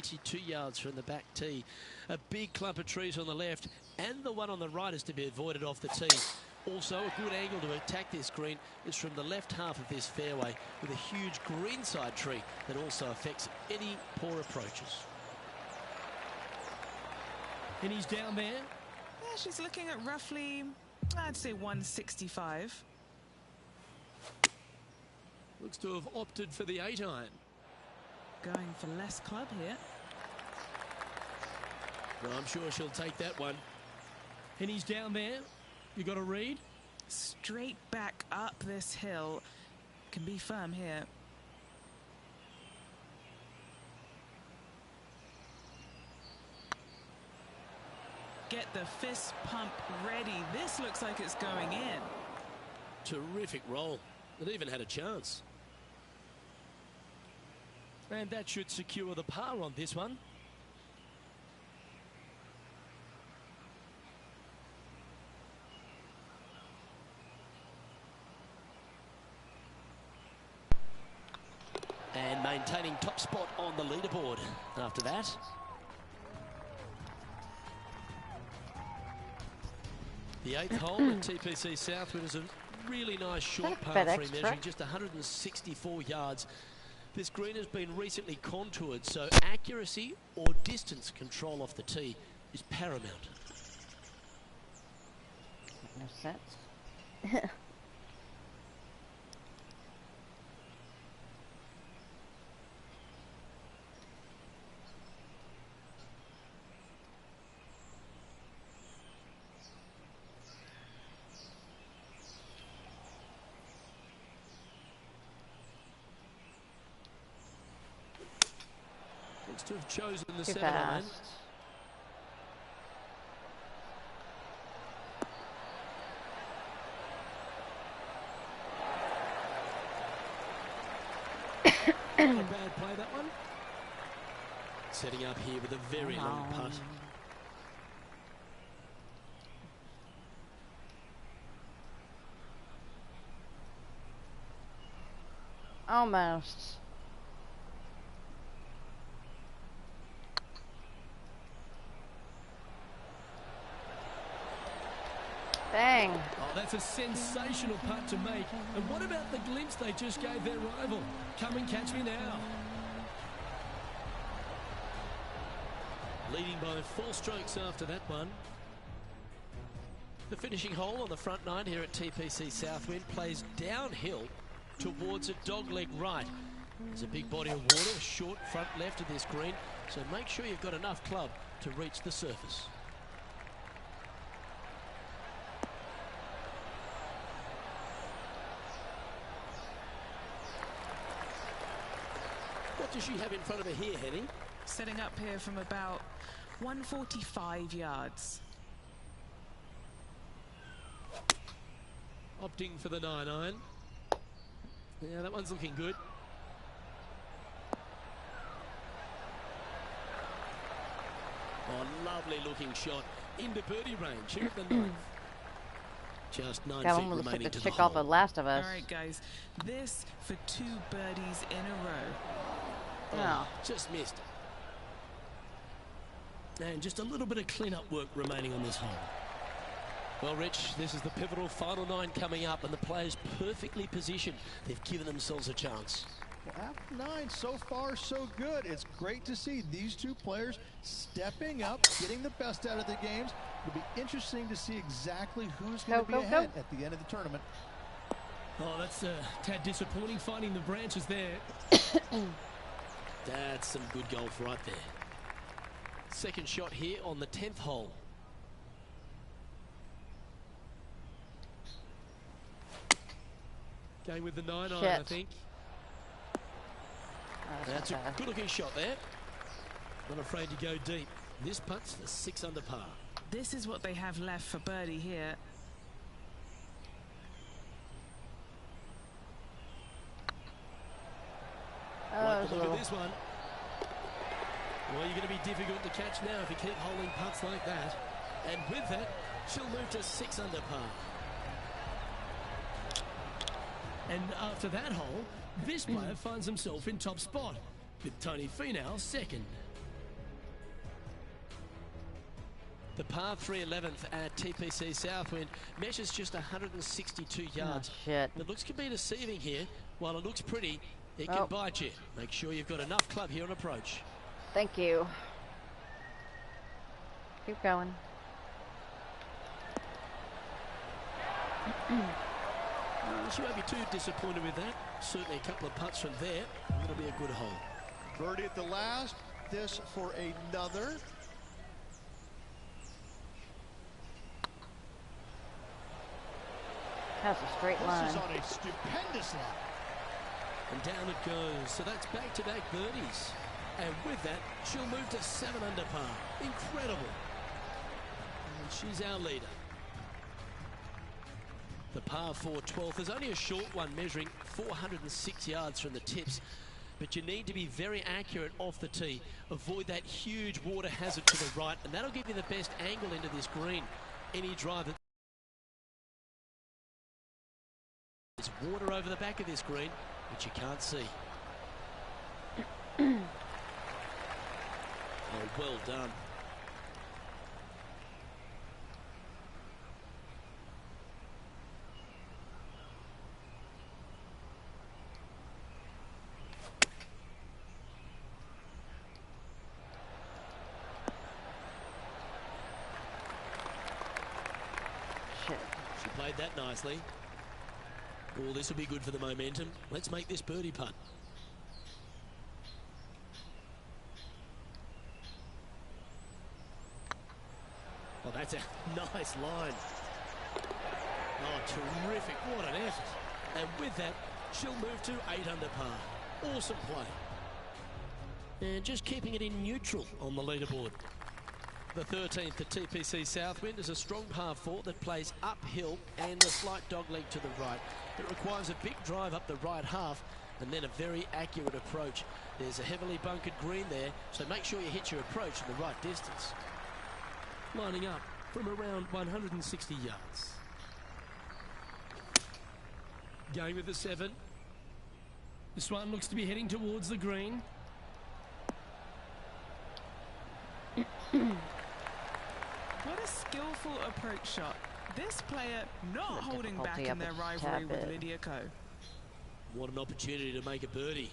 22 yards from the back tee. A big clump of trees on the left, and the one on the right is to be avoided off the tee. Also, a good angle to attack this green is from the left half of this fairway with a huge greenside tree that also affects any poor approaches. And he's down there. Yeah, she's looking at roughly, I'd say 165. Looks to have opted for the 8-iron. Going for less club here. Well, I'm sure she'll take that one. And he's down there. You got a read? Straight back up this hill. Can be firm here. Get the fist pump ready. This looks like it's going in. Terrific roll. It even had a chance. And that should secure the par on this one. And maintaining top spot on the leaderboard after that. The 8th hole at TPC Southwood is a really nice short par 3 measuring just 164 yards. This green has been recently contoured, so accuracy or distance control off the tee is paramount. No sense. Looks to have chosen the Too 7-iron. Not a bad play, that one. Setting up here with a very long putt. Almost. Dang. Oh, that's a sensational putt to make. And what about the glimpse they just gave their rival? Come and catch me now. Leading by 4 strokes after that one. The finishing hole on the front 9 here at TPC Southwind plays downhill towards a dogleg right. There's a big body of water, short front left of this green, so make sure you've got enough club to reach the surface. What does she have in front of her here, Henny? Setting up here from about 145 yards. Opting for the 9-iron. Yeah, that one's looking good. Oh, lovely looking shot into birdie range here at the 9th. Just 9 That feet one will look remaining like to the the chick off hole. of Last of Us. All right, guys. This for 2 birdies in a row. Oh. Just missed. And just a little bit of clean-up work remaining on this hole. Well, Rich, this is the pivotal final 9 coming up, and the players perfectly positioned. They've given themselves a chance. Well, after 9, so far so good. It's great to see these 2 players stepping up, getting the best out of the games. It'll be interesting to see exactly who's going to be ahead at the end of the tournament. Oh, that's a tad disappointing, finding the branches there. That's some good golf right there. Second shot here on the 10th hole. Going with the 9-iron, I think. That's a good-looking shot there. Not afraid to go deep. This putt's the 6 under par. This is what they have left for birdie here. Like the look at this one. Well, you're going to be difficult to catch now if you keep holding putts like that. And with that, she'll move to 6 under par. And after that hole, this player finds himself in top spot, with Tony Finau second. The par 3 11th at TPC Southwind measures just 162 yards. Oh, shit. The looks can be deceiving here. While it looks pretty, it can bite you. Make sure you've got enough club here on approach. Thank you. Keep going. She won't be too disappointed with that. Certainly a couple of putts from there. That'll be a good hole. Birdie at the last. This for another. That's a straight line. This is on a stupendous line. And down it goes. So that's back-to-back birdies. And with that, she'll move to 7 under par. Incredible. And she's our leader. The par 4 12th is only a short one, measuring 406 yards from the tips. But you need to be very accurate off the tee. Avoid that huge water hazard to the right, and that'll give you the best angle into this green. Any drive that there's water over the back of this green, which you can't see. Oh, well done. Shit. She played that nicely. Oh, this will be good for the momentum. Let's make this birdie putt. Well, that's a nice line. Oh, terrific. What an effort. And with that, she'll move to 8 under par. Awesome play. And just keeping it in neutral on the leaderboard. The 13th at TPC Southwind is a strong par 4 that plays uphill and a slight dogleg to the right. It requires a big drive up the right half and then a very accurate approach. There's a heavily bunkered green there, so make sure you hit your approach in the right distance. Lining up from around 160 yards. Going with the 7. This one looks to be heading towards the green. What a skillful approach shot. This player not holding back in their rivalry with Lydia Ko. What an opportunity to make a birdie.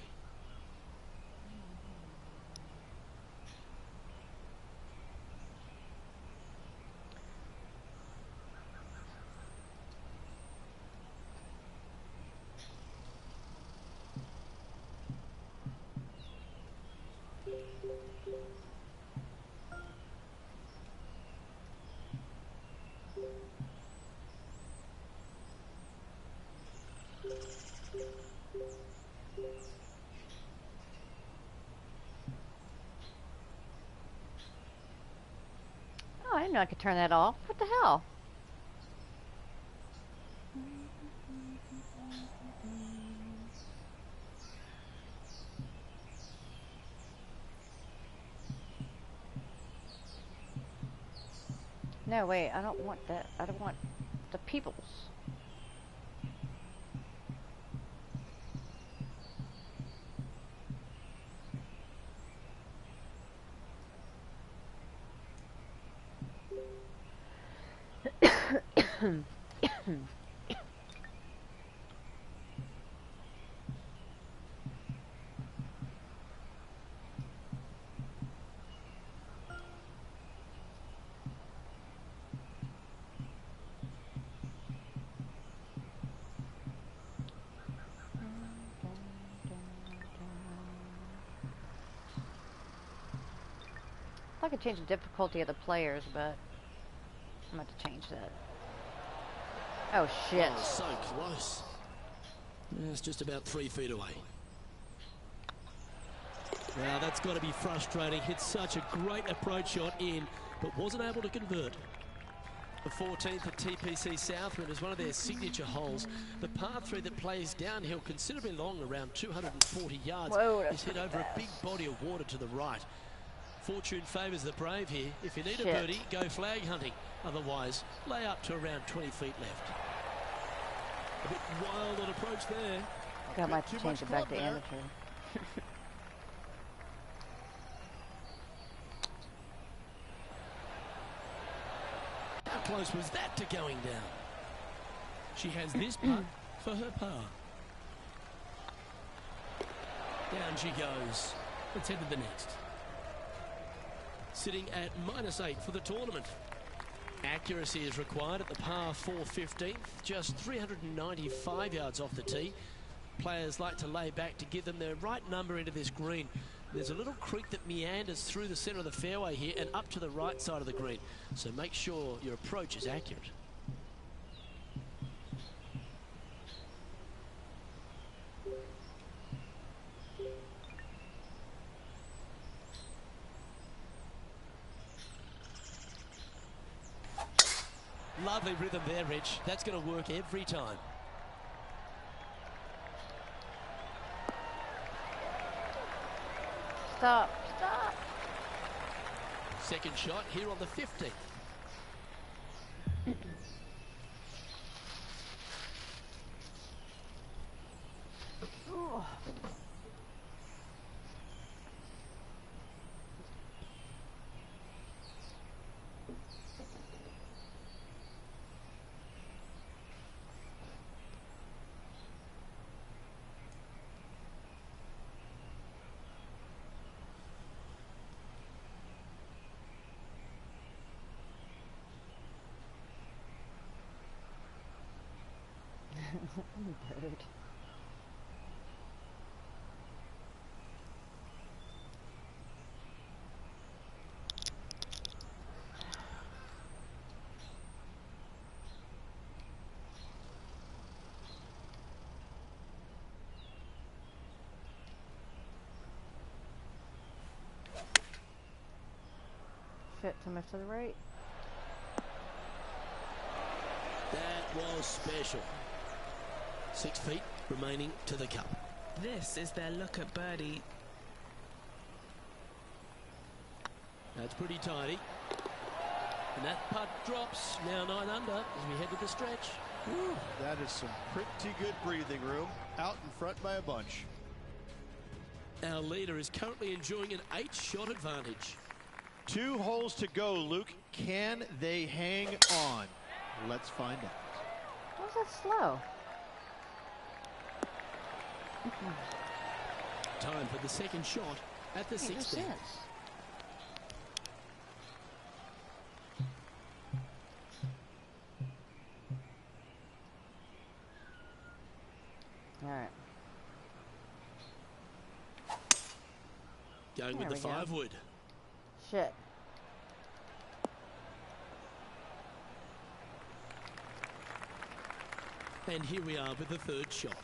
Oh, I didn't know I could turn that off. What the hell? No, wait, I don't want that. I don't want the peoples. I could change the difficulty of the players, but I'm going to change that. Oh, shit. Oh, so close. It's just about 3 feet away. Now, that's got to be frustrating. Hit such a great approach shot in, but wasn't able to convert. The 14th at TPC Southwind is one of their signature holes. The par 3 that plays downhill considerably long, around 240 yards, is hit over a big body of water to the right. Fortune favours the brave here. If you need a birdie, go flag hunting. Otherwise, lay up to around 20 feet left. A bit wild on approach there. I might have to change it back to amateur. close was that to going down? She has this putt for her par. Down she goes. Let's head to the next. Sitting at -8 for the tournament. Accuracy is required at the par 4 15th, just 395 yards off the tee. Players like to lay back to give them their right number into this green. There's a little creek that meanders through the centre of the fairway here and up to the right side of the green, so make sure your approach is accurate. Lovely rhythm there, Rich. That's going to work every time. Stop. Second shot here on the 15th. Oh. Bird. Shit, too much to the right. That was special. 6 feet remaining to the cup. This is their look at birdie. That's pretty tidy. And that putt drops, now 9 under as we head to the stretch. Whew, that is some pretty good breathing room. Out in front by a bunch. Our leader is currently enjoying an 8-shot advantage. 2 holes to go, Luke. Can they hang on? Let's find out. Why was that slow? Time for the second shot at the 16th. All right. Going with the 5-wood. Shit. And here we are with the third shot.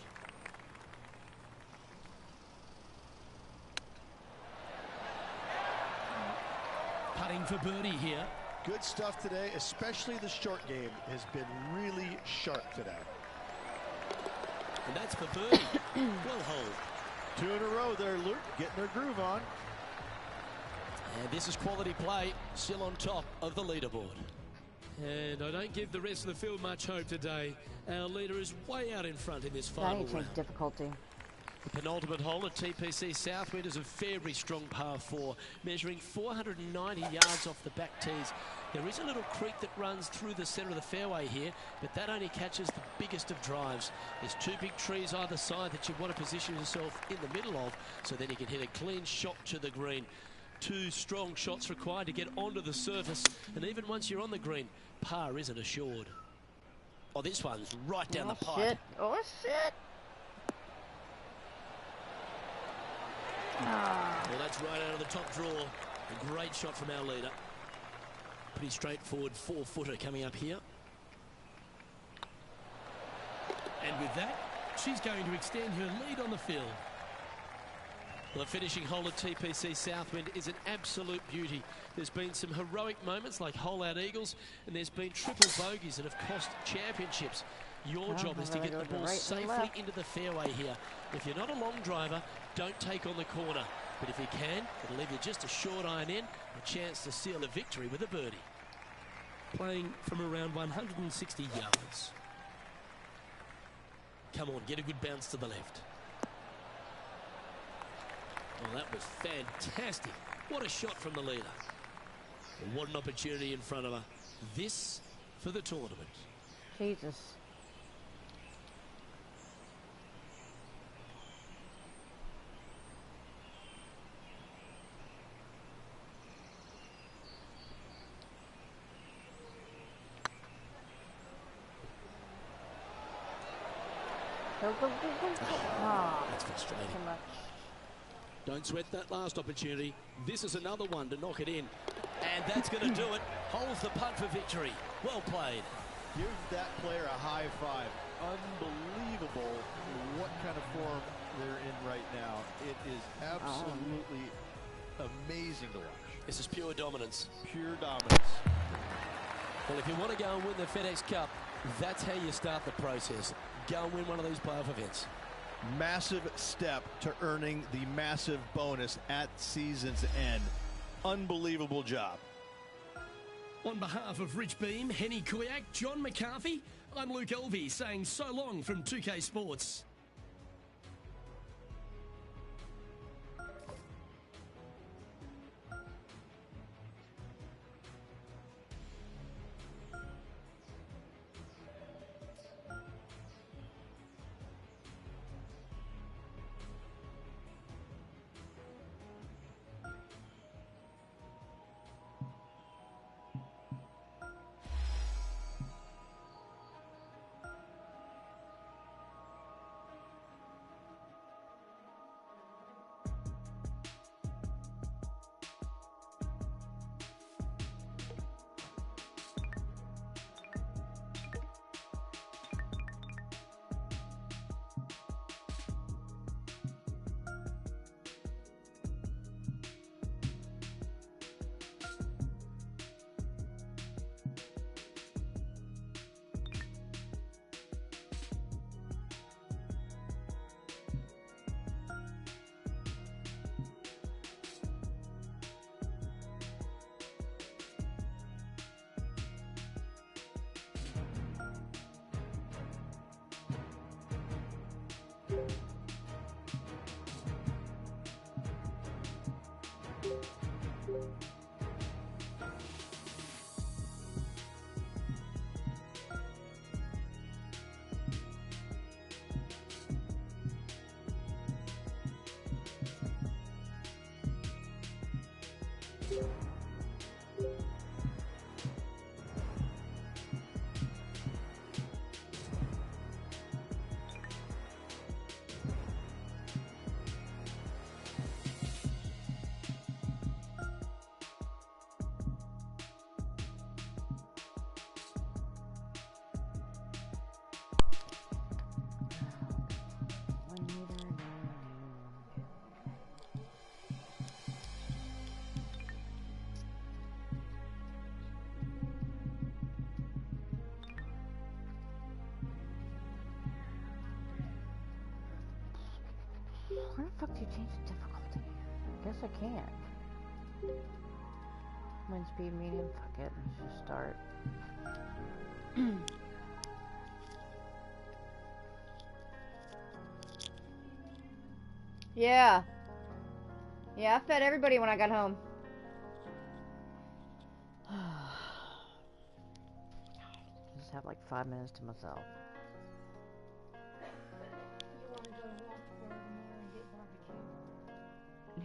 Putting for birdie here. Good stuff today, especially the short game has been really sharp today. And that's for birdie. Well hold. 2 in a row there, Luke, getting their groove on. And this is quality play, still on top of the leaderboard. And I don't give the rest of the field much hope today. Our leader is way out in front in this final round. Difficulty. The penultimate hole at TPC Southwind is a very strong par 4, measuring 490 yards off the back tees. There is a little creek that runs through the centre of the fairway here, but that only catches the biggest of drives. There's 2 big trees either side that you want to position yourself in the middle of, so then you can hit a clean shot to the green. 2 strong shots required to get onto the surface, and even once you're on the green, par isn't assured. Oh, this one's right down the pipe. Shit. Oh, shit. Well, that's right out of the top draw. A great shot from our leader. Pretty straightforward 4-footer coming up here. And with that, she's going to extend her lead on the field. Well, the finishing hole at TPC Southwind is an absolute beauty. There's been some heroic moments like hole-out eagles, and there's been triple bogeys that have cost championships. Your job is to get the ball safely into the fairway here. If you're not a long driver, don't take on the corner. But if you can, it'll leave you just a short iron in, a chance to seal a victory with a birdie. Playing from around 160 yards. Come on, get a good bounce to the left. Well, that was fantastic. What a shot from the leader. Well, what an opportunity in front of her. This for the tournament. Jesus. Go, go, go, go, go. Oh, that's frustrating. Too much. Don't sweat that last opportunity. This is another one to knock it in. And that's going to do it. Holds the punt for victory. Well played. Give that player a high five. Unbelievable what kind of form they're in right now. It is absolutely amazing to watch. This is pure dominance. Pure dominance. Well, if you want to go and win the FedEx Cup, that's how you start the process. Go and win one of these playoff events. Massive step to earning the massive bonus at season's end. Unbelievable job. On behalf of Rich Beem, Henny Kuyak, John McCarthy, I'm Luke Elvey saying so long from 2K Sports. Where the fuck do you change the difficulty? I guess I can't. Wind speed, medium, fuck it, let's just start. Yeah. Yeah, I fed everybody when I got home. Just have like 5 minutes to myself.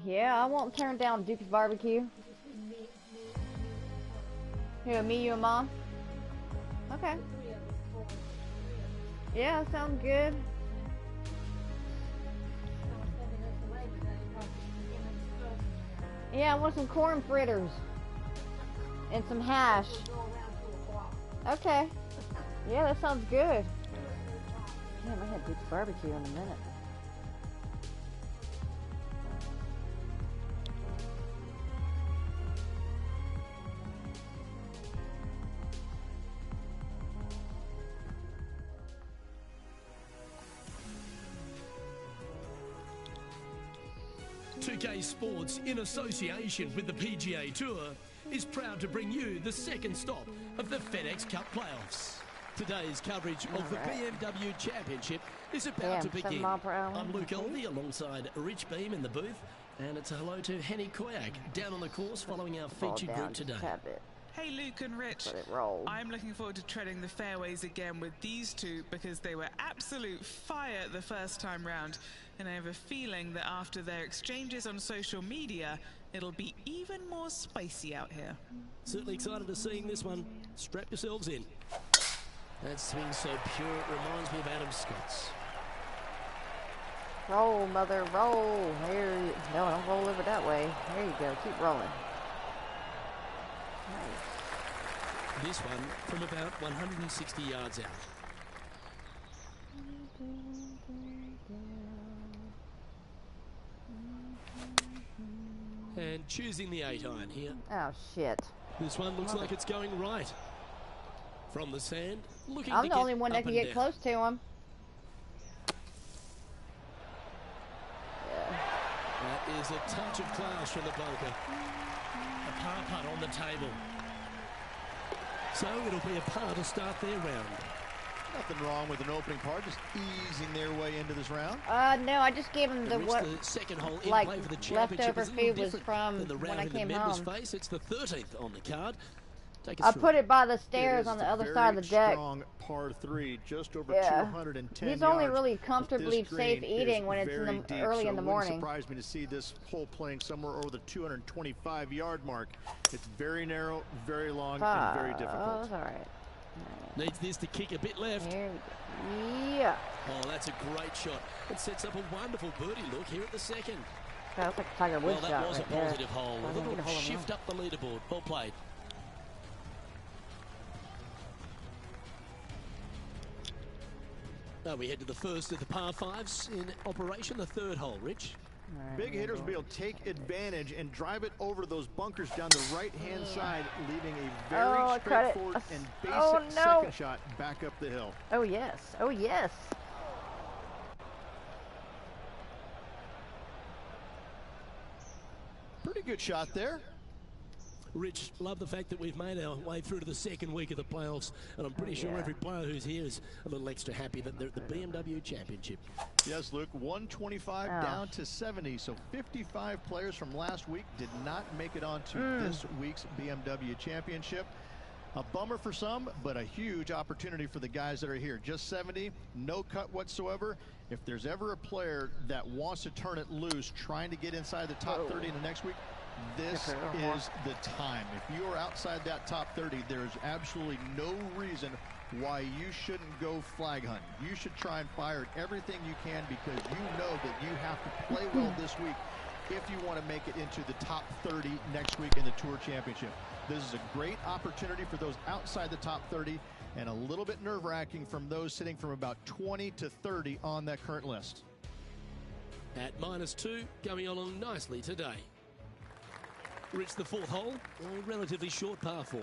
Yeah, I won't turn down Duke's barbecue. Who, me, you, and Mom? Okay. Yeah, sounds good. Yeah, I want some corn fritters. And some hash. Okay. Yeah, that sounds good. Damn, I had Duke's barbecue in a minute. Sports, in association with the PGA Tour, is proud to bring you the second stop of the FedEx Cup playoffs. Today's coverage of the BMW Championship is about to begin. I'm Luke Elvey alongside Rich Beem in the booth, and it's a hello to Henny Kuyak down on the course following our featured group today. Hey, Luke and Rich. Let it roll. I'm looking forward to treading the fairways again with these two because they were absolute fire the first time round. And I have a feeling that after their exchanges on social media, it'll be even more spicy out here. Certainly excited to seeing this one. Strap yourselves in. That swing so pure, it reminds me of Adam Scott's. Roll, mother, roll. Here, no, don't roll over that way. There you go. Keep rolling. Nice. This one from about 160 yards out. And choosing the 8-iron here. Oh, shit. This one looks like it's going right. From the sand, looking I'm to the get only one that up can and get down. close to him. Yeah. That is a touch of class from the bunker. A par putt on the table. So it'll be a par to start their round. Nothing wrong with an opening par, just easing their way into this round. No, I just gave him the what, the second hole in like, play for the championship leftover is a little food was different from than the when round I in the came members home. face. It's the 13th on the card. Take us I through put it by the It stairs is on the a other side of the very deck. strong par 3, just over Yeah. 210 He's only yards. really But comfortably this safe green eating is when it's in very the deep, early so in the it morning. wouldn't surprise me to see this hole playing somewhere over the 225-yard mark. It's very narrow, very long, and very difficult. Oh, that's all right. Needs this to kick a bit left. Here we go. Yeah. Oh, that's a great shot. It sets up a wonderful birdie look here at the second. That's like a Tiger Well, Woods that shot was right a there. positive hole. I A didn't get a little hole in shift one. up the leaderboard. Well played. Now we head to the first of the par 5s in operation, the third hole, Rich. All right, Big here hitters will we be go. able to take advantage and drive it over those bunkers down the right-hand side, leaving a very Oh, I cut it. straightforward and basic Oh, no. second shot back up the hill. Oh, yes. Oh, yes. Pretty good shot there. Rich, love the fact that we've made our way through to the second week of the playoffs, and I'm pretty sure yeah. every player who's here is a little extra happy that they're at the BMW Championship. Yes, Luke, 125 Oh. down to 70, so 55 players from last week did not make it onto this week's BMW Championship. A bummer for some, but a huge opportunity for the guys that are here. Just 70, no cut whatsoever. If there's ever a player that wants to turn it loose, trying to get inside the top 30 in the next week, this is the time. If you are outside that top 30, there's absolutely no reason why you shouldn't go flag hunting. You should try and fire at everything you can because you know that you have to play well this week if you want to make it into the top 30 next week in the Tour Championship. This is a great opportunity for those outside the top 30 and a little bit nerve-wracking from those sitting from about 20 to 30 on that current list. At -2, going along nicely today. Rich, the fourth hole, a relatively short par 4.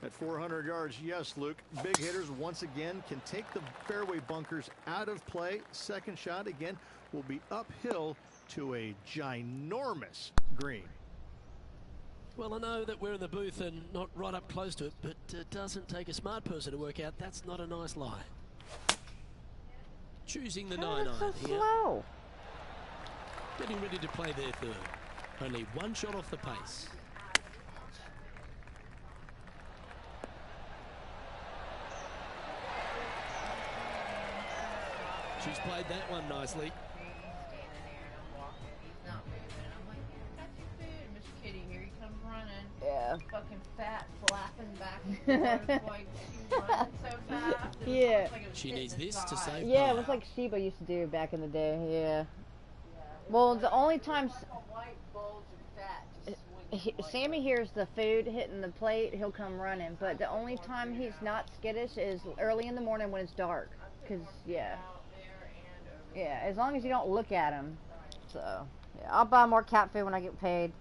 At 400 yards, yes, Luke. Big hitters once again can take the fairway bunkers out of play. Second shot again will be uphill to a ginormous green. Well, I know that we're in the booth and not right up close to it, but it doesn't take a smart person to work out that's not a nice lie. Choosing the 9-iron so here. slow. Getting ready to play their third. Only one shot off the pace. She's played that one nicely. Yeah. Fucking fat, flapping back and forth like she's running so fast. It was Yeah. almost like a She needs this to fitness save Yeah, it par. was like Sheba used to do back in the day. Yeah. Well, the only time a white bulge of fat just swinging like Sammy hears the food hitting the plate, he'll come running. But the only time he's not skittish is early in the morning when it's dark. Cause yeah, out there and over. yeah. As long as you don't look at him. So yeah, I'll buy more cat food when I get paid.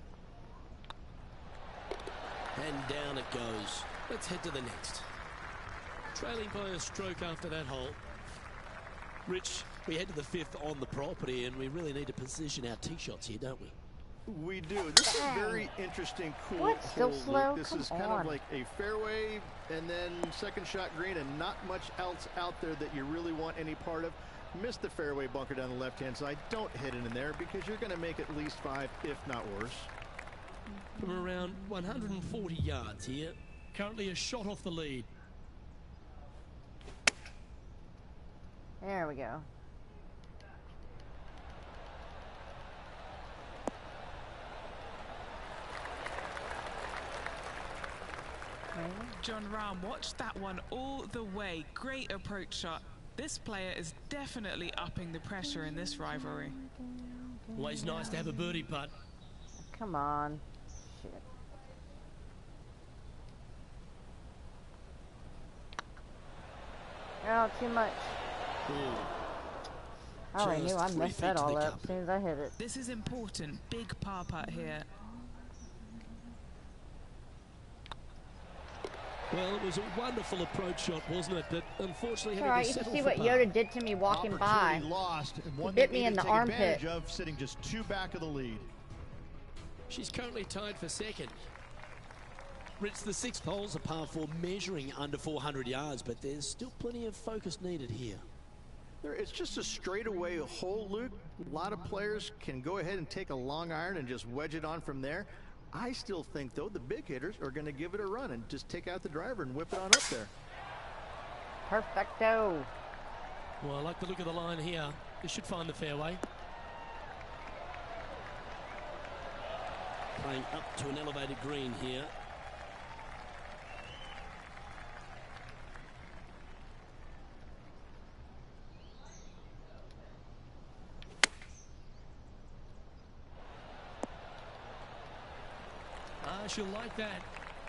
And down it goes. Let's head to the next. Trailing by a stroke after that hole. Rich, we head to the fifth on the property, and we really need to position our tee shots here, don't we? We do. This is a very interesting, cool What? Still hole, Luke. slow? This Come is kind on. of like a fairway and then second shot green and not much else out there that you really want any part of. Miss the fairway bunker down the left-hand side. Don't hit it in there because you're going to make at least 5, if not worse. from around 140 yards here. Currently a shot off the lead. There we go. Jon Rahm watched that one all the way. Great approach shot. This player is definitely upping the pressure in this rivalry. Always nice to have a birdie putt. Come on. Shit. Oh, too much. I already knew I messed that all up as soon as I hit it. This is important. Big par putt here. Well, it was a wonderful approach shot, wasn't it? But unfortunately, It's alright, you can see what Yoda did to me walking by. Lost, and one Bit me in the armpit. Of sitting just 2 back of the lead. She's currently tied for second. Rich, the 6th hole's a par 4 measuring under 400 yards, but there's still plenty of focus needed here. It's just a straightaway hole, Luke. A lot of players can go ahead and take a long iron and just wedge it on from there. I still think, though, the big hitters are going to give it a run and just take out the driver and whip it on up there. Perfecto. Well, I like the look of the line here. This should find the fairway. Playing up to an elevated green here. She'll like that.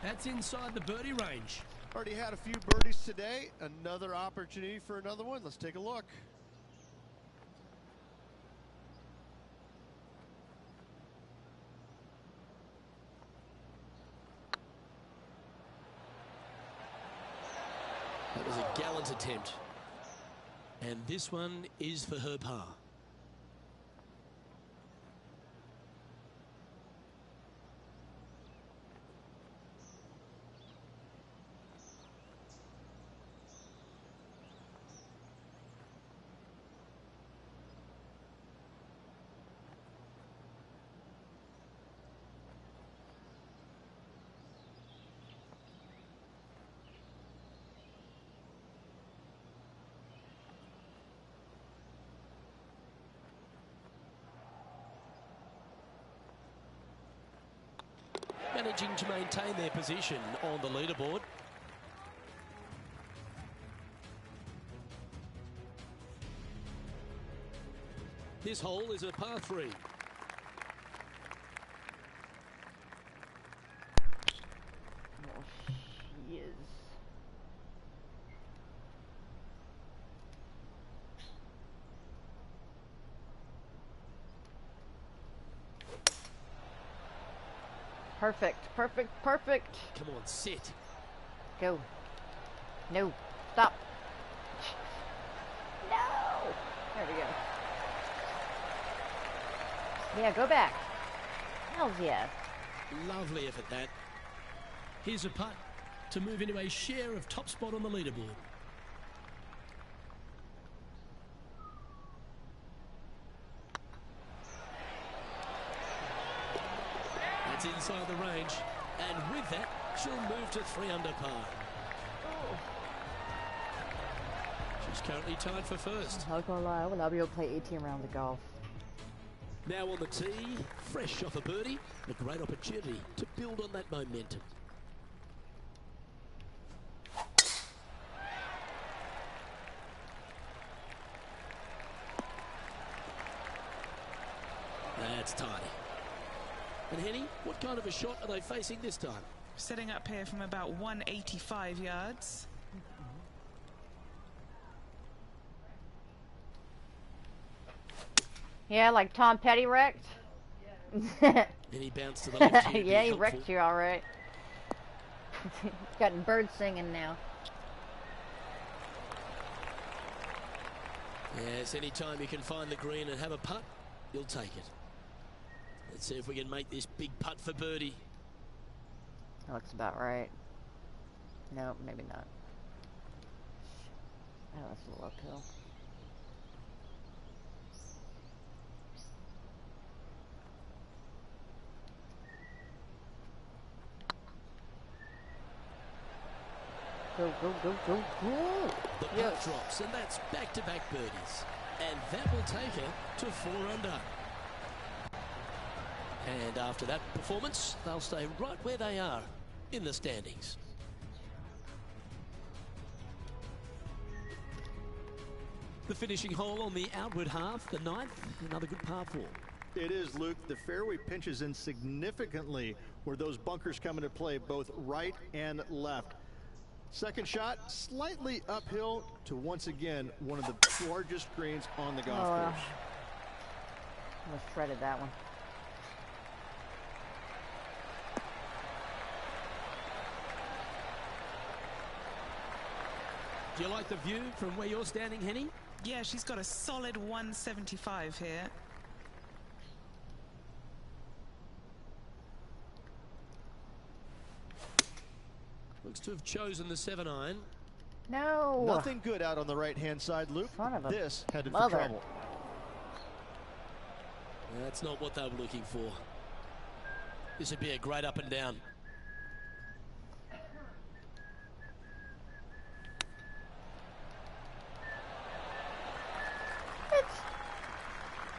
That's inside the birdie range. Already had a few birdies today. Another opportunity for another one. Let's take a look. That was a gallant attempt. And this one is for her par. Managing to maintain their position on the leaderboard. This hole is a par 3. Oh, she is. Perfect, perfect, perfect. Come on, sit. Go. No. Stop. No. There we go. Yeah, go back. Hells yeah. Lovely effort, that. Here's a putt to move into a share of top spot on the leaderboard. That's inside the range. And with that, she'll move to 3 under par. She's currently tied for first. I'm not gonna lie, I will not be able to play 18 rounds of golf. Now on the tee, fresh off a birdie, a great opportunity to build on that momentum. That's tidy. And Henny, what kind of a shot are they facing this time? Setting up here from about 185 yards. Yeah, like Tom Petty wrecked. And he bounced to the left here. Yeah, he wrecked you all right. Got birds singing now. Yes, anytime you can find the green and have a putt, you'll take it. Let's see if we can make this big putt for birdie. That looks about right. Nope, maybe not. Oh, that's a little uphill. Go, go, go, go, go. The putt drops, and that's back-to-back birdies. And that will take her to 4 under. And after that performance, they'll stay right where they are in the standings. The finishing hole on the outward half, the 9th, another good par 4. It is, Luke. The fairway pinches in significantly where those bunkers come into play, both right and left. Second shot, slightly uphill to, once again, one of the largest greens on the golf course. Almost shredded that one. Do you like the view from where you're standing, Henny? Yeah, she's got a solid 175 here. Looks to have chosen the 7-iron. No. Nothing good out on the right-hand side, Luke. Son of a This headed mother. for trouble. That's not what they were looking for. This would be a great up and down.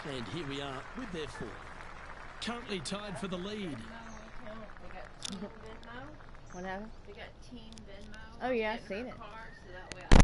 And here we are with their 4. Currently tied for the lead. They got Team Venmo. What happened? They got Team Venmo. Oh, yeah, in I've seen her it. car, so that way I can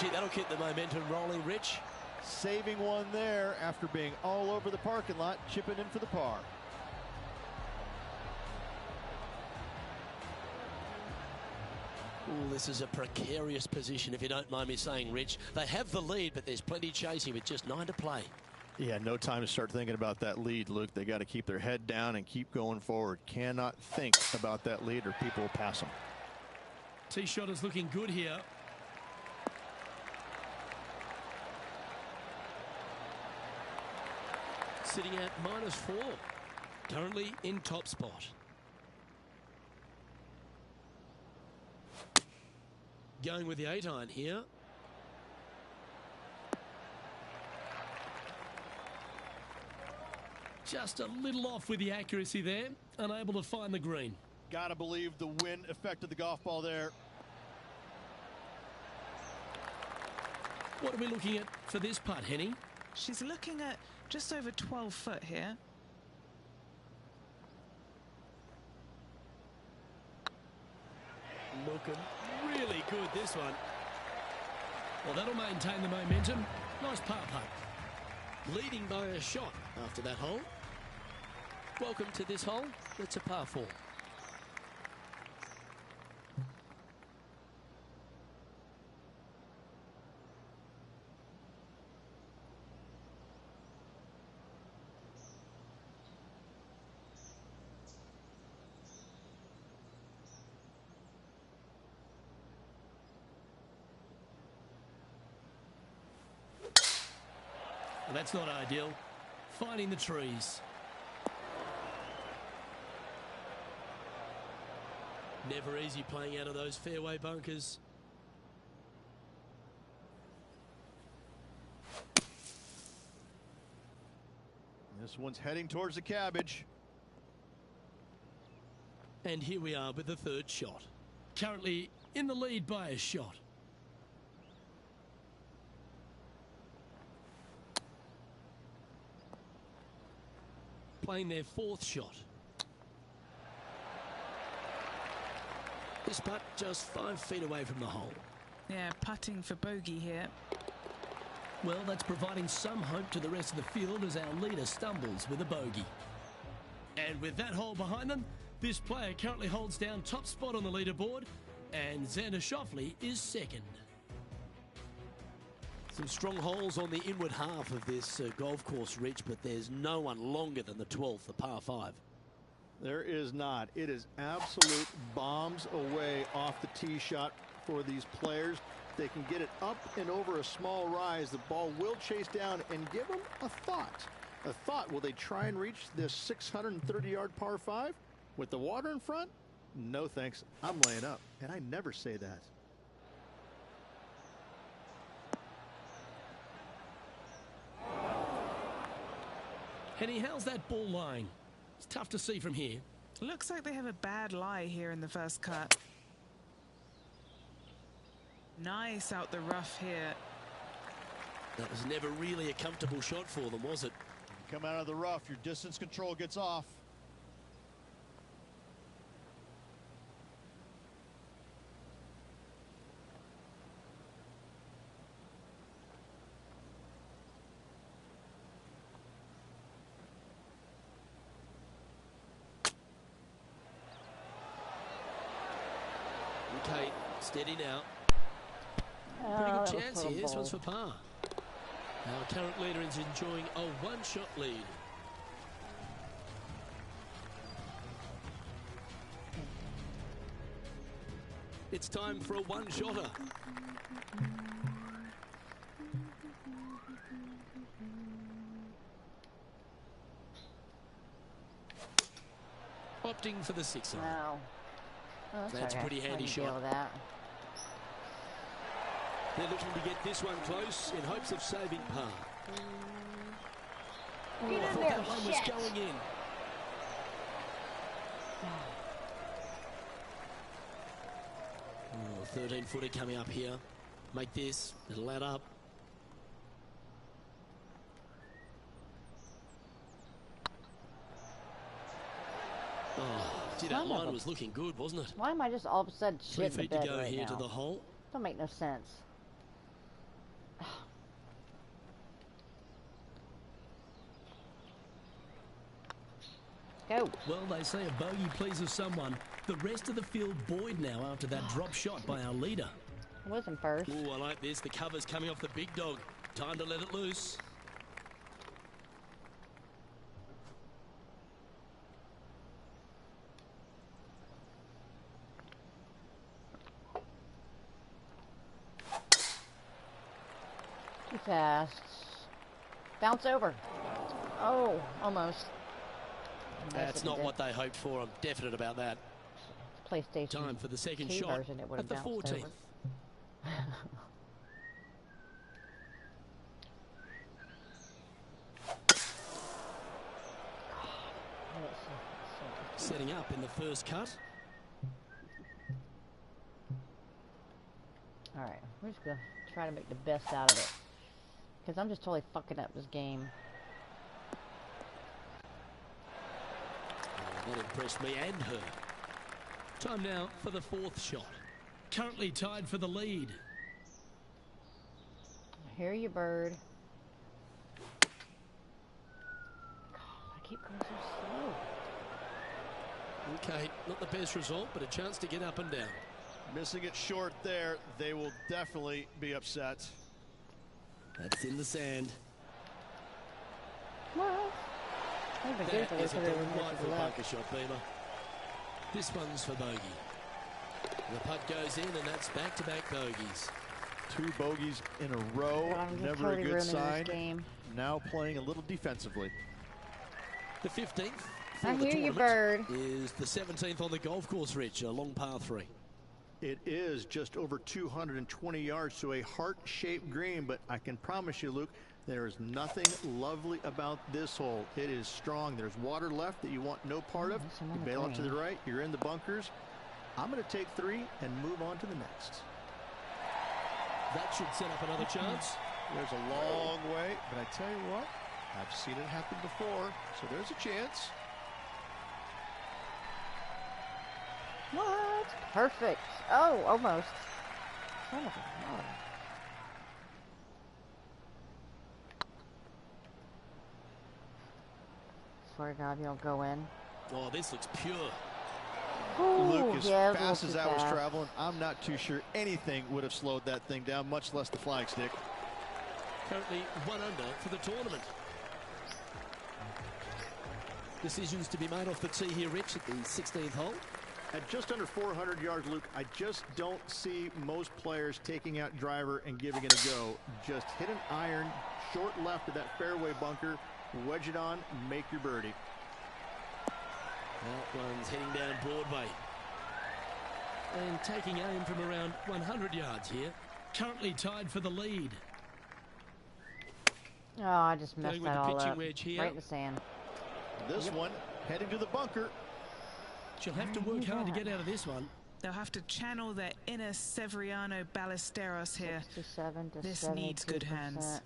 Gee, that'll keep the momentum rolling, Rich. Saving one there after being all over the parking lot, chipping in for the par. Ooh, this is a precarious position, if you don't mind me saying, Rich. They have the lead, but there's plenty chasing with just 9 to play. Yeah, no time to start thinking about that lead, Luke. They got to keep their head down and keep going forward. Cannot think about that lead or people will pass them. Tee shot is looking good here. Sitting at -4. Currently in top spot. Going with the 8-iron here. Just a little off with the accuracy there. Unable to find the green. Gotta believe the wind affected the golf ball there. What are we looking at for this putt, Henny? She's looking at just over 12 foot here. Looking really good, this one. Well, that'll maintain the momentum. Nice par putt. Leading by a shot after that hole. Welcome to this hole. It's a par 4. Well, that's not ideal. Finding the trees. Never easy playing out of those fairway bunkers. This one's heading towards the cabbage. And here we are with the 3rd shot. Currently in the lead by a shot. Playing their 4th shot. This putt just 5 feet away from the hole. Yeah, putting for bogey here. Well, that's providing some hope to the rest of the field as our leader stumbles with a bogey. And with that hole behind them, this player currently holds down top spot on the leaderboard, and Xander Schauffele is 2nd. Some strong holes on the inward half of this golf course, Rich, but there's no one longer than the 12th, the par 5. There is not. It is absolute bombs away off the tee shot for these players. They can get it up and over a small rise. The ball will chase down and give them a thought. A thought, will they try and reach this 630-yard par 5 with the water in front? No thanks. I'm laying up, and I never say that. Henny, how's that ball lying? It's tough to see from here. Looks like they have a bad lie here in the first cut. Nice out the rough here. That was never really a comfortable shot for them, was it? Come out of the rough, your distance control gets off. Okay, steady now. Pretty good chance here. This one's for par. Our current leader is enjoying a one-shot lead. It's time for a one-shotter. Opting for the 6 iron. Wow. Oh, That's a pretty handy shot. They're looking to get this one close in hopes of saving par. I thought that one was going in. Oh, 13-footer coming up here. Make this. It'll add up. Oh, gee, that line was looking good, wasn't it? Why am I just all of a sudden 3 shit in the feet to bed go right here now? to the hole. Don't make no sense. Go. Well, they say a bogey pleases someone. The rest of the field buoyed now after that drop shot by our leader. I wasn't first. Ooh, I like this. The cover's coming off the big dog. Time to let it loose. Too fast. Bounce over. Oh, almost. That's not what they hoped for. I'm definite about that. PlayStation. Time for the second T shot version, it would at the have bounced 14th. over. Setting up in the first cut. Alright, we're just gonna try to make the best out of it. Because I'm just totally fucking up this game. Oh, that impressed me and her. Time now for the 4th shot. Currently tied for the lead. I hear you, bird. God, I keep going so slow. Okay, not the best result, but a chance to get up and down. Missing it short there, they will definitely be upset. That's in the sand. Well, That is a delightful bunker shot, Beamer. This one's for bogey. The putt goes in, and that's back-to-back bogeys. 2 bogeys in a row, I'm just never a totally good ruining sign. this game. Now playing a little defensively. The 15th for I the hear you, tournament bird. is the 17th on the golf course, Rich, a long par 3. It is just over 220 yards to a heart-shaped green, but I can promise you, Luke, there is nothing lovely about this hole. It is strong. There's water left that you want no part of. You bail it to the right. You're in the bunkers. I'm going to take 3 and move on to the next. That should set up another chance. There's a long way, but I tell you what, I've seen it happen before, so there's a chance. What? Perfect. Oh, almost. Son of a God. Swear to God, you don't go in. Oh, this looks pure. Ooh, Luke, as yeah, it was a fast little as too that was fast. traveling, I'm not too sure anything would have slowed that thing down, much less the flying stick. Currently 1 under for the tournament. Decisions to be made off the tee here, Rich, at the 16th hole. At just under 400 yards, Luke, I just don't see most players taking out driver and giving it a go. Just hit an iron, short left of that fairway bunker, wedge it on, make your birdie. That one's heading down Broadway. And taking aim from around 100 yards here. Currently tied for the lead. Oh, I just messed Going with that the all pitching up. wedge here. Right in the sand. This one heading to the bunker. She'll have to work hard to get out of this one. They'll have to channel their inner Severiano Ballesteros here. 67 to This needs good 72%. hands.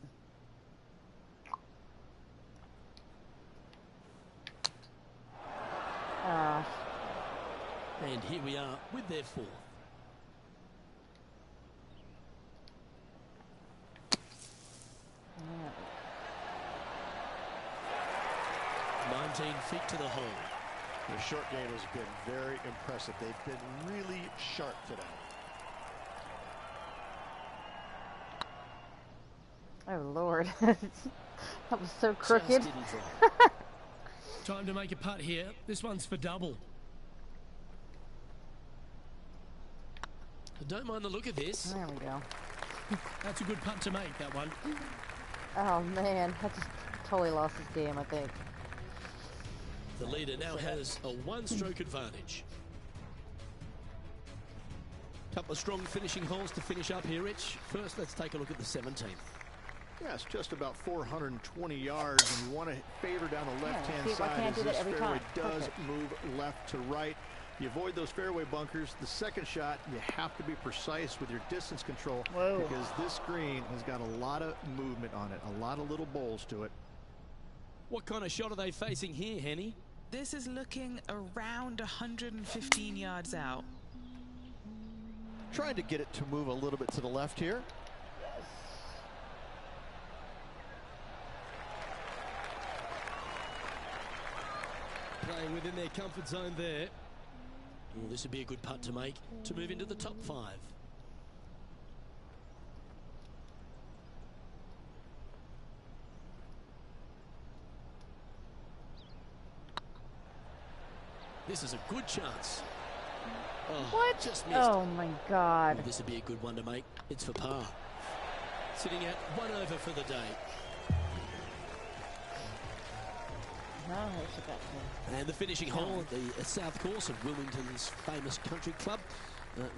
And here we are with their fourth. Yeah. 19 feet to the hole. The short game has been very impressive. They've been really sharp today. Oh, Lord. That was so crooked. Just didn't drop. Time to make a putt here. This one's for double. I don't mind the look of this. There we go. That's a good putt to make, that one. Oh, man. I just totally lost this game, I think. The leader now has a one-stroke advantage. Couple of strong finishing holes to finish up here, Rich. First, let's take a look at the 17th. Yeah, it's just about 420 yards, and you want to favor down the left-hand see if I side can't as do that this every fairway time. does Perfect. move left to right. You avoid those fairway bunkers. The second shot, you have to be precise with your distance control. Whoa. Because this green has got a lot of movement on it, a lot of little bowls to it. What kind of shot are they facing here, Henny? This is looking around 115 yards out. Trying to get it to move a little bit to the left here. Playing within their comfort zone there. Ooh, this would be a good putt to make to move into the top 5. This is a good chance. Oh, What? just missed. Oh, my God. This would be a good one to make. It's for par. Sitting at 1 over for the day. No, it's about to. And the finishing hole at the south course of Wilmington's famous country club.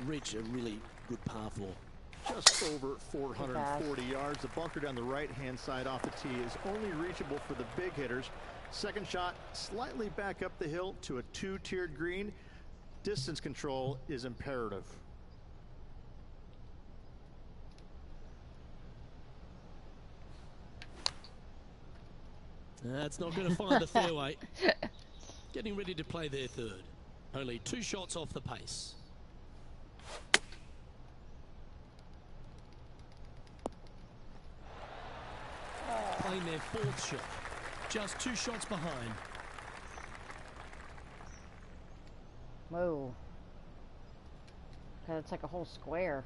Ridge, a really good par 4. Just over 440 yards. The bunker down the right-hand side off the tee is only reachable for the big hitters. Second shot, slightly back up the hill to a 2-tiered green. Distance control is imperative. That's not going to find the fairway. Getting ready to play their third. Only 2 shots off the pace. Playing their 4th shot. Just 2 shots behind. Whoa. It's like a whole square.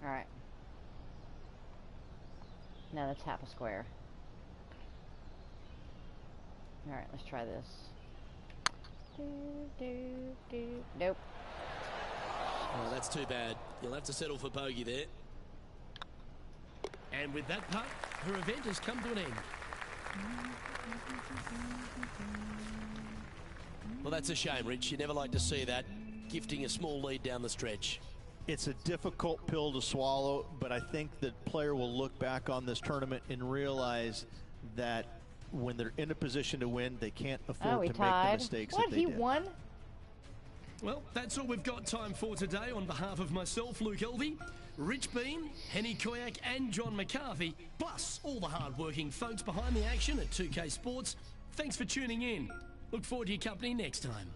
Alright. No, that's half a square. Alright, let's try this. Nope. Oh, that's too bad. You'll have to settle for bogey there. And with that putt, her event has come to an end. Well, that's a shame, Rich. You never like to see that. Gifting a small lead down the stretch. It's a difficult pill to swallow, but I think the player will look back on this tournament and realize that when they're in a position to win, they can't afford He to make the tied. mistakes What? that they He did. won? Well, that's all we've got time for today. On behalf of myself, Luke Elvey, Rich Bean, Henny Koyak and John McCarthy, plus all the hard-working folks behind the action at 2K Sports, thanks for tuning in. Look forward to your company next time.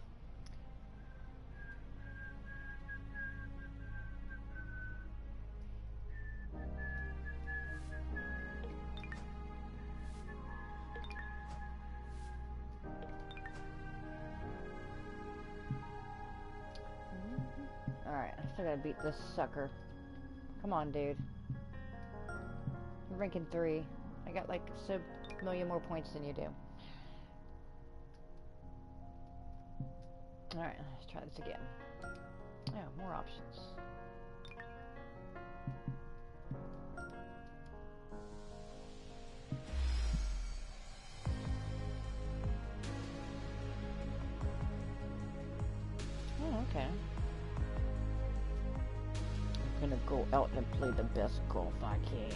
Alright, I still gotta beat this sucker. Come on, dude. I'm ranking 3. I got like a million more points than you do. Alright, let's try this again. Oh, more options. Oh, okay. I'm gonna go out and play the best golf I can.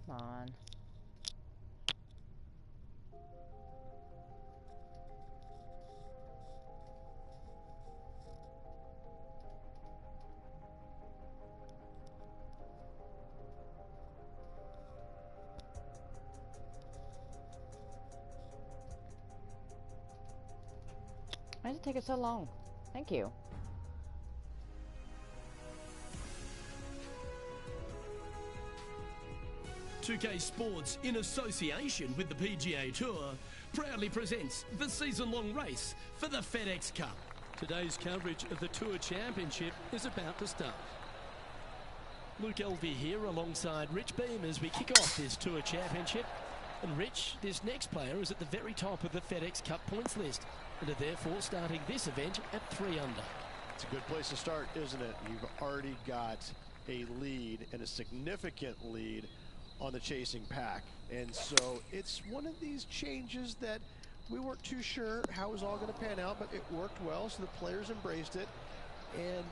Come on. Why did it take it so long? Thank you. "2K Sports, in association with the PGA Tour, proudly presents the season-long race for the FedEx Cup." Today's coverage of the Tour Championship is about to start. Luke Elvey here alongside Rich Beam as we kick off this Tour Championship. And Rich, this next player is at the very top of the FedEx Cup points list and are therefore starting this event at 3 under. It's a good place to start, isn't it? You've already got a lead, and a significant lead, on the chasing pack. And so it's one of these changes that we weren't too sure how it was all going to pan out, but it worked well, so the players embraced it. And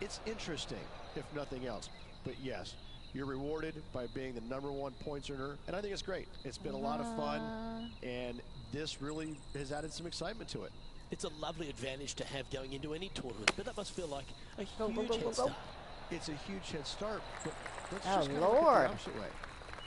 it's interesting, if nothing else. But yes, you're rewarded by being the #1 points earner, and I think it's great. It's been a lot of fun, and this really has added some excitement to it. It's a lovely advantage to have going into any tournament, but that must feel like a huge head start. It's a huge head start, but let's Oh, just kind of look at Lord. the opposite way.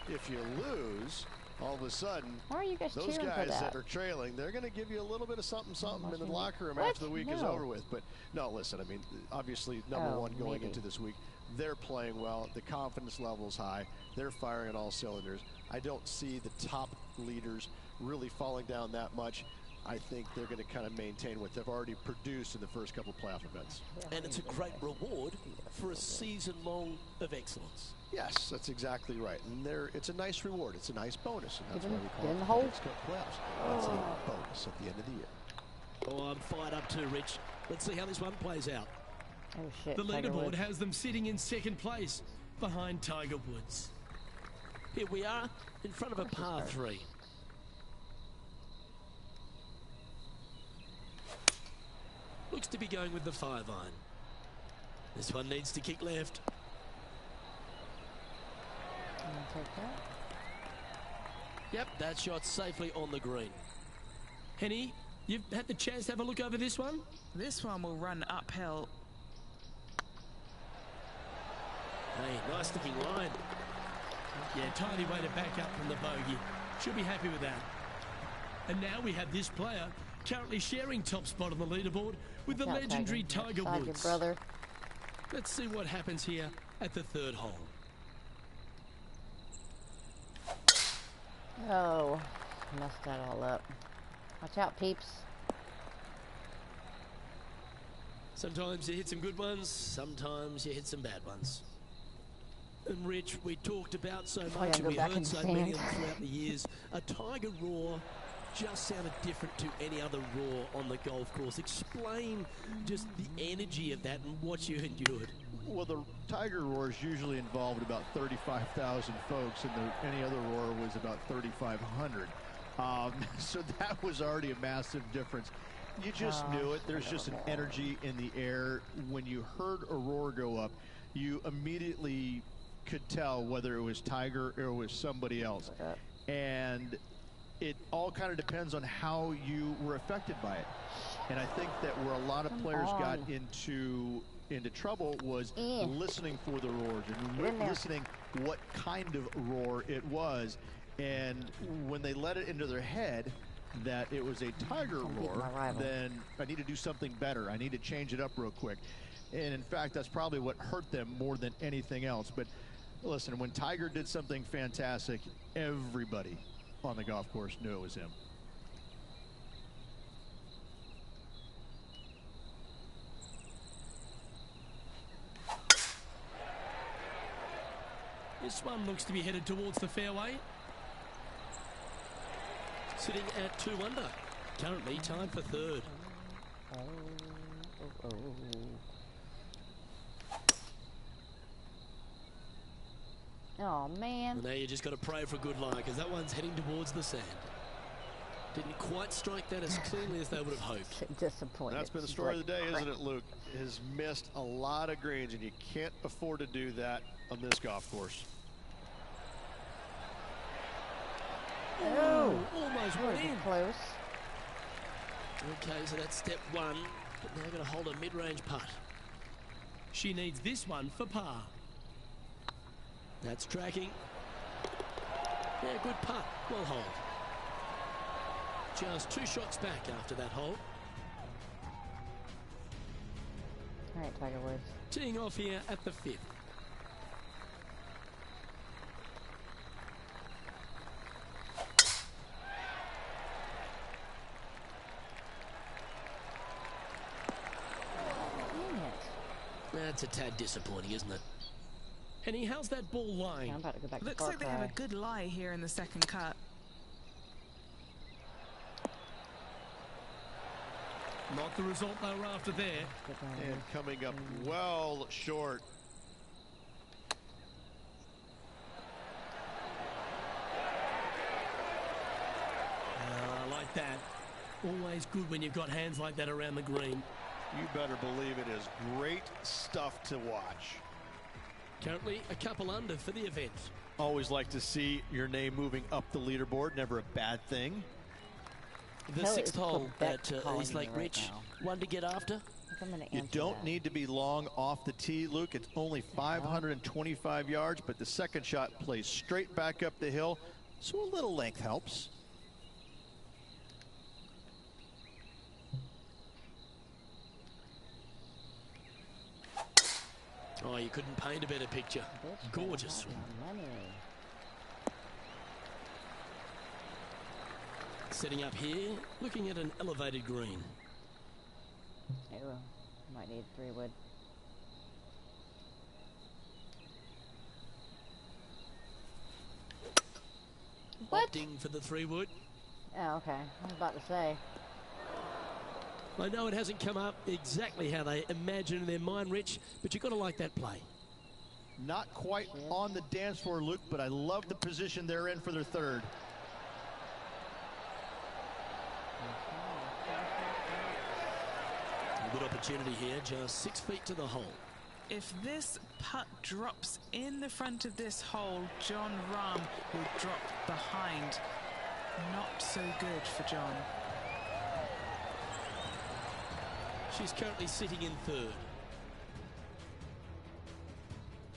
If you lose, all of a sudden, Why are you guys those cheering for guys that? that are trailing, they're going to give you a little bit of something in the What? locker room What? after the week is No. over with. But no, listen, I mean, obviously, #1 going maybe. into this week, they're playing well. The confidence level is high. They're firing on all cylinders. I don't see the top leaders really falling down that much. I think they're going to kind of maintain what they've already produced in the first couple playoff events. And it's a great reward for a season long of excellence. Yes, that's exactly right. And it's a nice reward. It's a nice bonus. And that's why we call Get in it the the hole. FedEx Cup playoffs. It's a bonus at the end of the year. Oh, I'm fired up too, Rich. Let's see how this one plays out. Oh shit. The Tiger leaderboard Woods. has them sitting in second place behind Tiger Woods. Here we are in front of a par 3. Looks to be going with the 5-iron. This one needs to kick left. Take that. Yep, that shot safely on the green. Henny, you've had the chance to have a look over this one? This one will run uphill. Hey, nice looking line. Yeah, tidy way to back up from the bogey. Should be happy with that. And now we have this player currently sharing top spot on the leaderboard with the Watch out, legendary Tiger Tiger Woods. brother. Let's see what happens here at the 3rd hole. Oh, messed that all up. Watch out, peeps. Sometimes you hit some good ones, sometimes you hit some bad ones. And Rich, we talked about so I much gotta and go we back in heard the so many of sand. them throughout the years. A Tiger roar just sounded different to any other roar on the golf course. Explain just the energy of that and what you endured. Well, the Tiger roars usually involved about 35,000 folks, and any other roar was about 3,500. So that was already a massive difference. You just knew it. There's just an energy in the air. When you heard a roar go up, you immediately could tell whether it was Tiger or it was somebody else. And it all kind of depends on how you were affected by it. And I think that where a lot of players got into trouble was listening for the roars and listening what kind of roar it was. And when they let it into their head that it was a Tiger roar, then I need to do something better. I need to change it up real quick. And in fact, that's probably what hurt them more than anything else. But listen, when Tiger did something fantastic, everybody on the golf course knew it was him. This one looks to be headed towards the fairway. Sitting at 2 under. Currently tied for third. Oh, man. Well, now you just got to pray for good lie, because that one's heading towards the sand. Didn't quite strike that as cleanly as they would have hoped. Disappointed. That's been the story of the day, isn't it, Luke? Has missed a lot of greens, and you can't afford to do that on this golf course. Oh, almost went in. Close. Okay, so that's step one, but now going to hold a mid-range putt. She needs this one for par. That's tracking. Yeah, good putt. Well hold. Just 2 shots back after that hole. All right, Tiger Woods. Teeing off here at the 5th. That's a tad disappointing, isn't it? Henny, how's that ball lying? I'm about to go back Looks to like they have a good lie here in the second cut. Not the result they were after there. And coming up well short. I like that. Always good when you've got hands like that around the green. You better believe it is great stuff to watch. Currently a couple under for the event. Always like to see your name moving up the leaderboard. Never a bad thing. The 6th hole at East Lake Ridge. One to get after. You don't need to be long off the tee, Luke. It's only 525 yards, but the second shot plays straight back up the hill, so a little length helps. Oh, you couldn't paint a better picture. Gorgeous. Setting up here, looking at an elevated green. Oh, might need 3-wood. What? Opting for the 3-wood. Oh, okay. I was about to say. I know it hasn't come up exactly how they imagine in their mind, Rich, but you've got to like that play. Not quite on the dance floor, Luke, but I love the position they're in for their third. A good opportunity here, just 6 feet to the hole. If this putt drops in the front of this hole, Jon Rahm will drop behind. Not so good for Jon. She's currently sitting in third.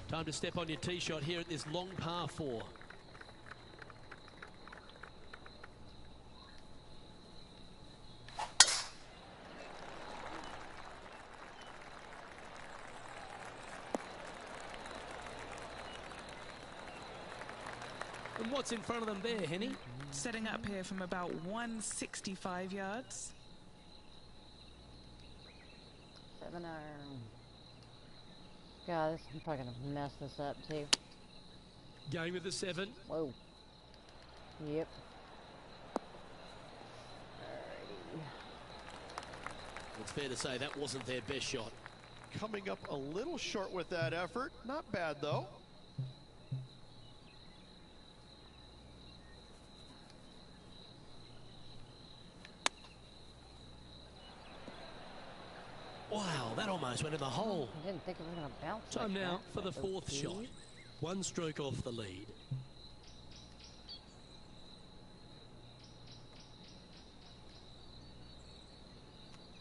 Time to step on your tee shot here at this long par 4. And what's in front of them there, Henny? Setting up here from about 165 yards. 7 iron. God, I'm probably gonna mess this up too. Going with the 7. Whoa. Yep. Alrighty. It's fair to say that wasn't their best shot. Coming up a little short with that effort. Not bad, though. Wow, that almost went in the hole. I didn't think it was gonna bounce. Time like now that. for the 4th shot. 1 stroke off the lead.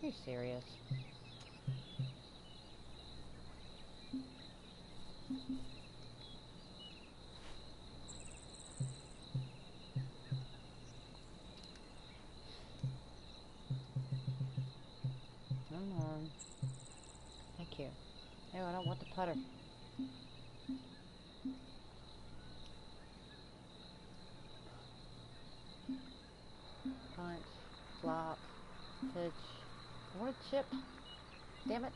you serious? Come on. Thank you. No, I don't want the putter. Punch, flop, pitch. I want a chip. Damn it.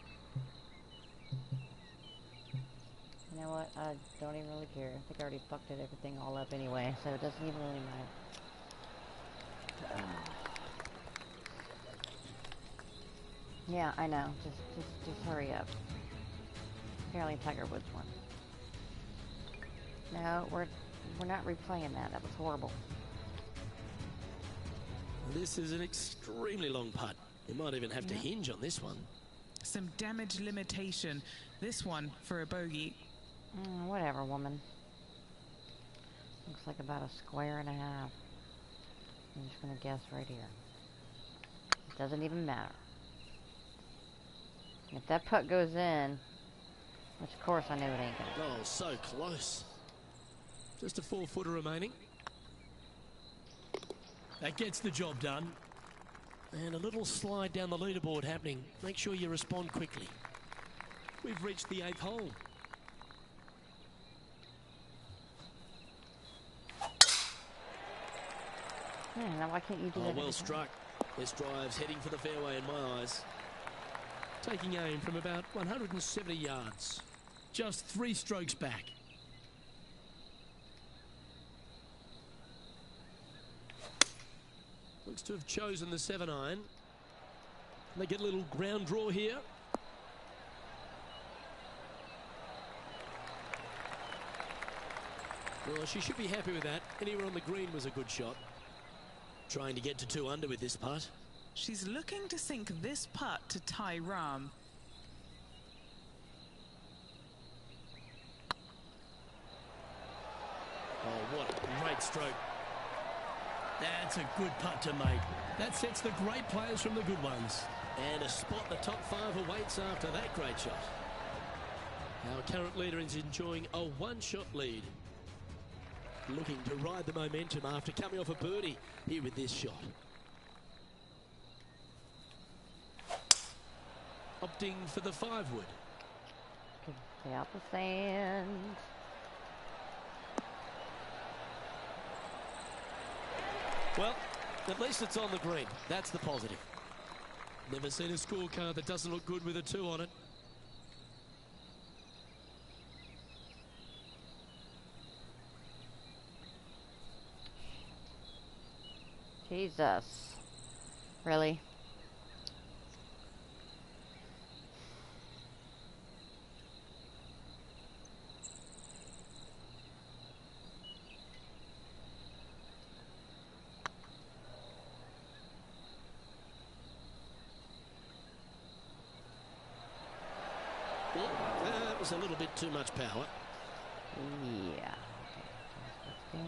You know what? I don't even really care. I think I already fucked everything all up anyway, so it doesn't even really matter. Yeah, I know. Just hurry up. Apparently Tiger Woods won. No, we're not replaying that. That was horrible. This is an extremely long putt. You might even have to hinge on this one. Some damage limitation. This one for a bogey. Whatever, woman. Looks like about a square and a half. I'm just gonna guess right here. It doesn't even matter. If that putt goes in, which of course I knew it ain't gonna. Oh, so close. Just a 4-footer remaining. That gets the job done. And a little slide down the leaderboard happening. Make sure you respond quickly. We've reached the 8th hole. Now why can't you do that? Well struck. This drive's heading for the fairway in my eyes. Taking aim from about 170 yards. Just 3 strokes back. Looks to have chosen the 7-iron. They get a little ground draw here. Well, she should be happy with that. Anywhere on the green was a good shot. Trying to get to 2 under with this putt. She's looking to sink this putt to tie Rahm. Oh, what a great stroke. That's a good putt to make. That sets the great players from the good ones. And a spot in the top 5 awaits after that great shot. Our current leader is enjoying a 1-shot lead. Looking to ride the momentum after coming off a birdie here with this shot. Opting for the 5-wood. Stay out the sand. Well, at least it's on the green. That's the positive. Never seen a scorecard that doesn't look good with a 2 on it. Jesus. Really? That was a little bit too much power. Yeah. Okay.